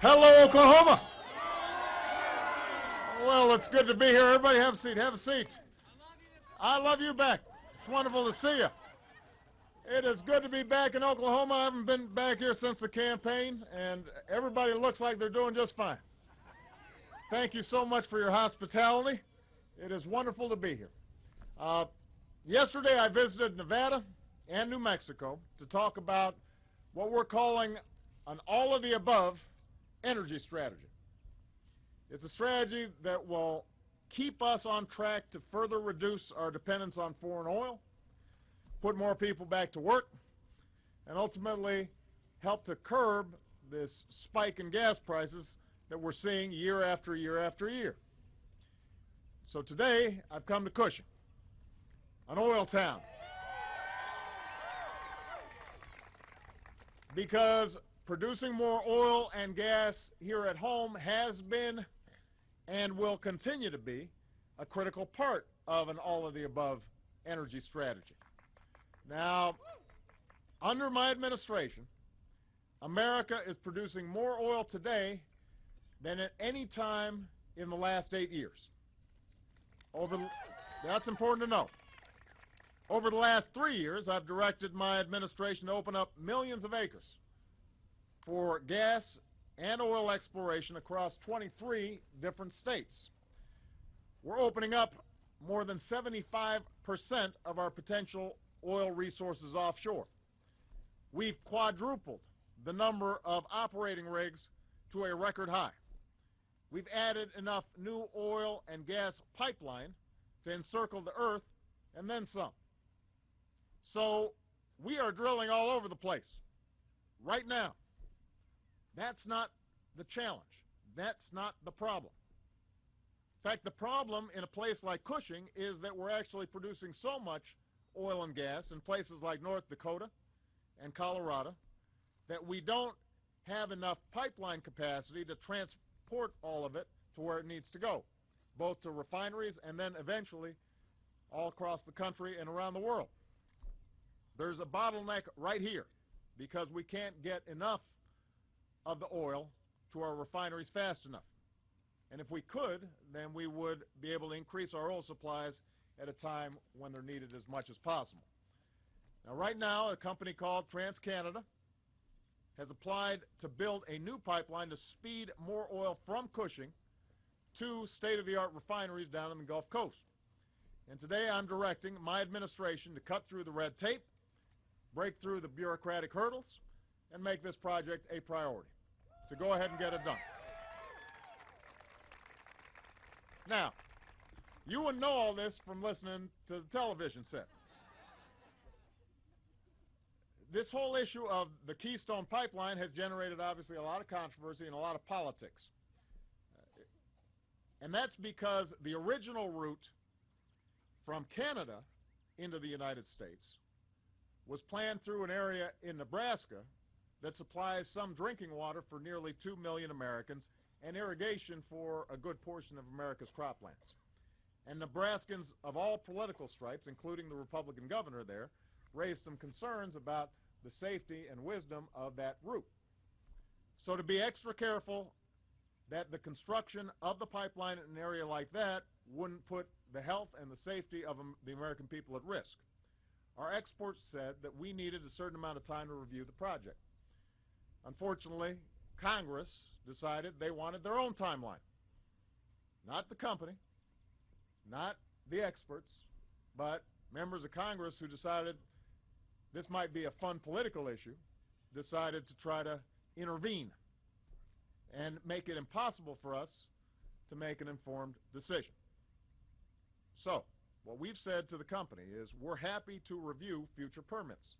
Hello, Oklahoma. Well, it's good to be here. Everybody have a seat. Have a seat. I love you back. It's wonderful to see you. It is good to be back in Oklahoma. I haven't been back here since the campaign, and everybody looks like they're doing just fine. Thank you so much for your hospitality. It is wonderful to be here. Yesterday, I visited Nevada and New Mexico to talk about what we're calling an all-of-the-above energy strategy. It's a strategy that will keep us on track to further reduce our dependence on foreign oil, put more people back to work, and ultimately help to curb this spike in gas prices that we're seeing year after year after year. So today, I've come to Cushing, an oil town, because producing more oil and gas here at home has been and will continue to be a critical part of an all-of-the-above energy strategy. Now, under my administration, America is producing more oil today than at any time in the last 8 years. That's important to know. Over the last 3 years, I've directed my administration to open up millions of acres for gas and oil exploration across 23 different states. We're opening up more than 75% of our potential oil resources offshore. We've quadrupled the number of operating rigs to a record high. We've added enough new oil and gas pipeline to encircle the earth and then some. So we are drilling all over the place right now. That's not the challenge. That's not the problem. In fact, the problem in a place like Cushing is that we're actually producing so much oil and gas in places like North Dakota and Colorado that we don't have enough pipeline capacity to transport all of it to where it needs to go, both to refineries and then eventually all across the country and around the world. There's a bottleneck right here because we can't get enough of the oil to our refineries fast enough. And if we could, then we would be able to increase our oil supplies at a time when they're needed as much as possible. Now, right now, a company called TransCanada has applied to build a new pipeline to speed more oil from Cushing to state-of-the-art refineries down in the Gulf Coast. And today I'm directing my administration to cut through the red tape, break through the bureaucratic hurdles, and make this project a priority, to go ahead and get it done. Now, you wouldn't know all this from listening to the television set. This whole issue of the Keystone Pipeline has generated, obviously, a lot of controversy and a lot of politics. And that's because the original route from Canada into the United States was planned through an area in Nebraska that supplies some drinking water for nearly 2 million Americans and irrigation for a good portion of America's croplands. And Nebraskans of all political stripes, including the Republican governor there, raised some concerns about the safety and wisdom of that route. So to be extra careful that the construction of the pipeline in an area like that wouldn't put the health and the safety of the American people at risk, our experts said that we needed a certain amount of time to review the project. Unfortunately, Congress decided they wanted their own timeline. Not the company, not the experts, but members of Congress who decided this might be a fun political issue, decided to try to intervene and make it impossible for us to make an informed decision. So, what we've said to the company is we're happy to review future permits.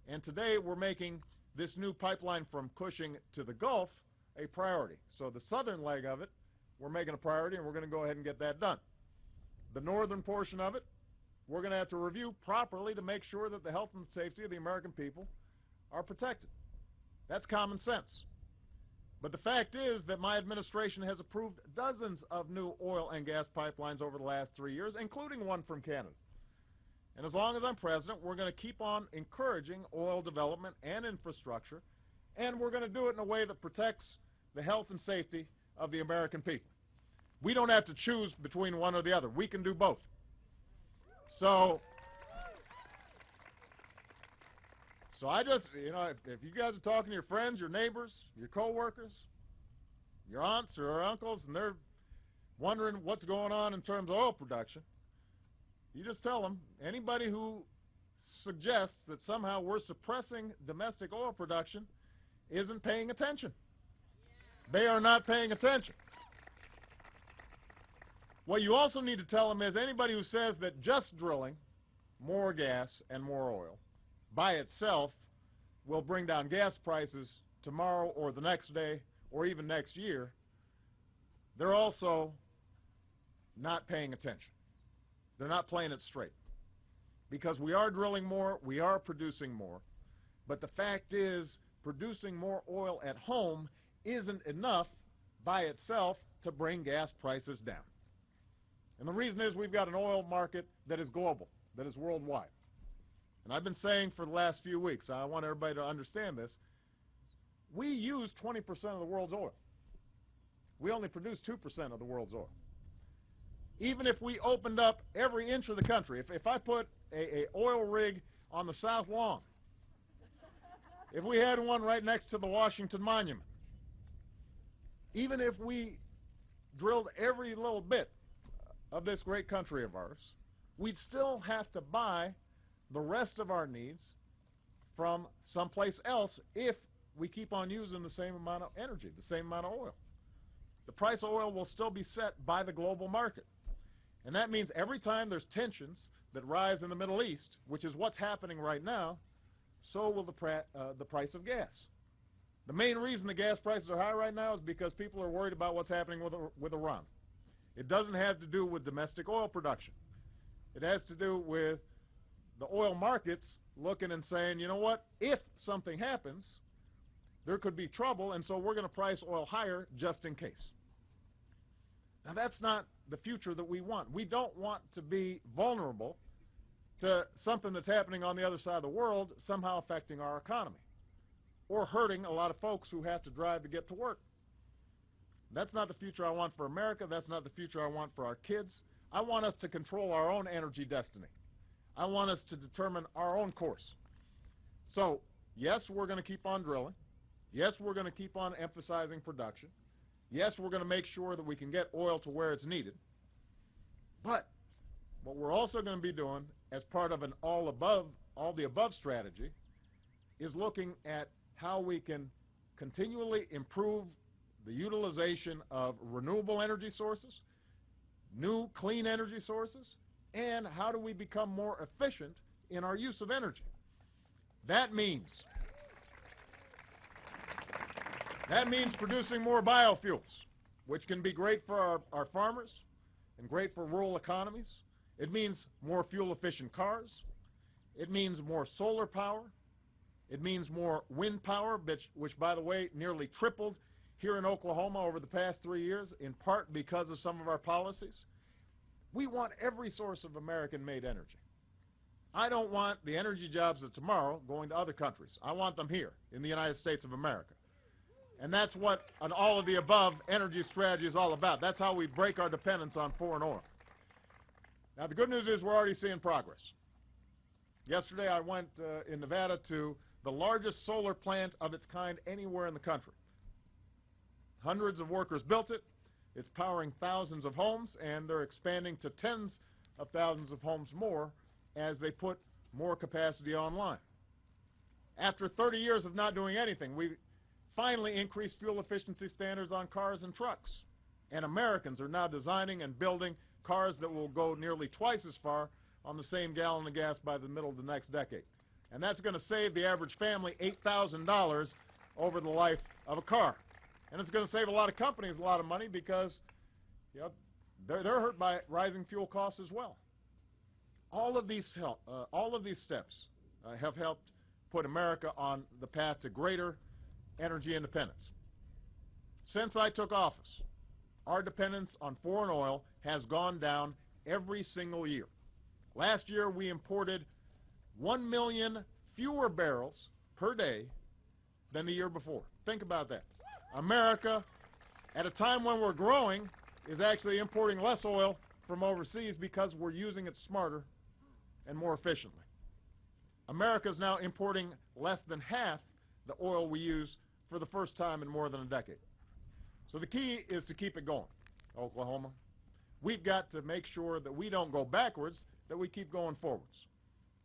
And today we're making this new pipeline from Cushing to the Gulf a priority. So the southern leg of it, we're making a priority, and we're going to go ahead and get that done. The northern portion of it, we're going to have to review properly to make sure that the health and safety of the American people are protected. That's common sense. But the fact is that my administration has approved dozens of new oil and gas pipelines over the last 3 years, including one from Canada. And as long as I'm president, we're going to keep on encouraging oil development and infrastructure, and we're going to do it in a way that protects the health and safety of the American people. We don't have to choose between one or the other. We can do both. So I just, if you guys are talking to your friends, your neighbors, your coworkers, your aunts or uncles, and they're wondering what's going on in terms of oil production, you just tell them, anybody who suggests that somehow we're suppressing domestic oil production isn't paying attention. They are not paying attention. What you also need to tell them is anybody who says that just drilling more gas and more oil by itself will bring down gas prices tomorrow or the next day or even next year, they're also not paying attention. They're not playing it straight. Because we are drilling more, we are producing more, but the fact is producing more oil at home isn't enough by itself to bring gas prices down. And the reason is we've got an oil market that is global, that is worldwide. And I've been saying for the last few weeks, I want everybody to understand this, we use 20% of the world's oil. We only produce 2% of the world's oil. Even if we opened up every inch of the country, if I put a oil rig on the South Lawn, if we had one right next to the Washington Monument, even if we drilled every little bit of this great country of ours, we'd still have to buy the rest of our needs from someplace else if we keep on using the same amount of energy, the same amount of oil. The price of oil will still be set by the global market. And that means every time there's tensions that rise in the Middle East, which is what's happening right now, so will the price of gas. The main reason the gas prices are high right now is because people are worried about what's happening with Iran. It doesn't have to do with domestic oil production. It has to do with the oil markets looking and saying, you know what, if something happens, there could be trouble, and so we're going to price oil higher just in case. Now, that's not the future that we want. We don't want to be vulnerable to something that's happening on the other side of the world somehow affecting our economy or hurting a lot of folks who have to drive to get to work. That's not the future I want for America. That's not the future I want for our kids. I want us to control our own energy destiny. I want us to determine our own course. So, yes, we're going to keep on drilling. Yes, we're going to keep on emphasizing production. Yes, we're going to make sure that we can get oil to where it's needed. But what we're also going to be doing as part of an all the above strategy is looking at how we can continually improve the utilization of renewable energy sources, new clean energy sources, and how do we become more efficient in our use of energy. That means producing more biofuels, which can be great for our farmers and great for rural economies. It means more fuel-efficient cars. It means more solar power. It means more wind power, which, by the way, nearly tripled here in Oklahoma over the past 3 years, in part because of some of our policies. We want every source of American-made energy. I don't want the energy jobs of tomorrow going to other countries. I want them here in the United States of America. And that's what an all-of-the-above energy strategy is all about. That's how we break our dependence on foreign oil. Now, the good news is we're already seeing progress. Yesterday, I went in Nevada to the largest solar plant of its kind anywhere in the country. Hundreds of workers built it. It's powering thousands of homes, and they're expanding to tens of thousands of homes more as they put more capacity online. After 30 years of not doing anything, we finally increased fuel efficiency standards on cars and trucks. And Americans are now designing and building cars that will go nearly twice as far on the same gallon of gas by the middle of the next decade. And that's going to save the average family $8,000 over the life of a car. And it's going to save a lot of companies a lot of money because they're hurt by rising fuel costs as well. All of these steps have helped put America on the path to greater energy independence. Since I took office, our dependence on foreign oil has gone down every single year. Last year, we imported 1 million fewer barrels per day than the year before. Think about that. America, at a time when we're growing, is actually importing less oil from overseas because we're using it smarter and more efficiently. America is now importing less than half the oil we use for the first time in more than a decade. So the key is to keep it going, Oklahoma. We've got to make sure that we don't go backwards, that we keep going forwards.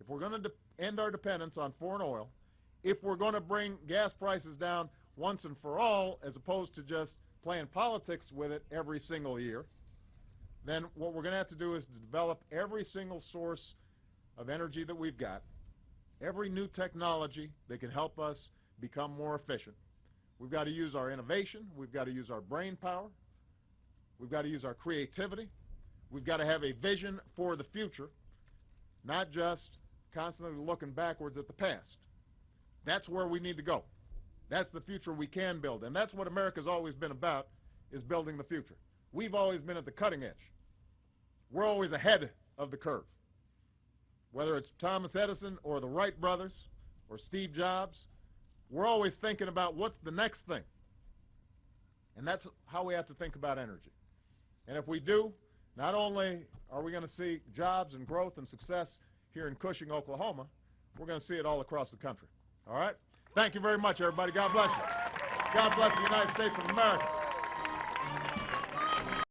If we're going to end our dependence on foreign oil, if we're going to bring gas prices down once and for all, as opposed to just playing politics with it every single year, then what we're going to have to do is to develop every single source of energy that we've got, every new technology that can help us become more efficient. We've got to use our innovation. We've got to use our brain power. We've got to use our creativity. We've got to have a vision for the future, not just constantly looking backwards at the past. That's where we need to go. That's the future we can build, and that's what America's always been about, is building the future. We've always been at the cutting edge. We're always ahead of the curve. Whether it's Thomas Edison or the Wright brothers or Steve Jobs, we're always thinking about what's the next thing. And that's how we have to think about energy. And if we do, not only are we going to see jobs and growth and success here in Cushing, Oklahoma, we're going to see it all across the country. All right? Thank you very much, everybody. God bless you. God bless the United States of America.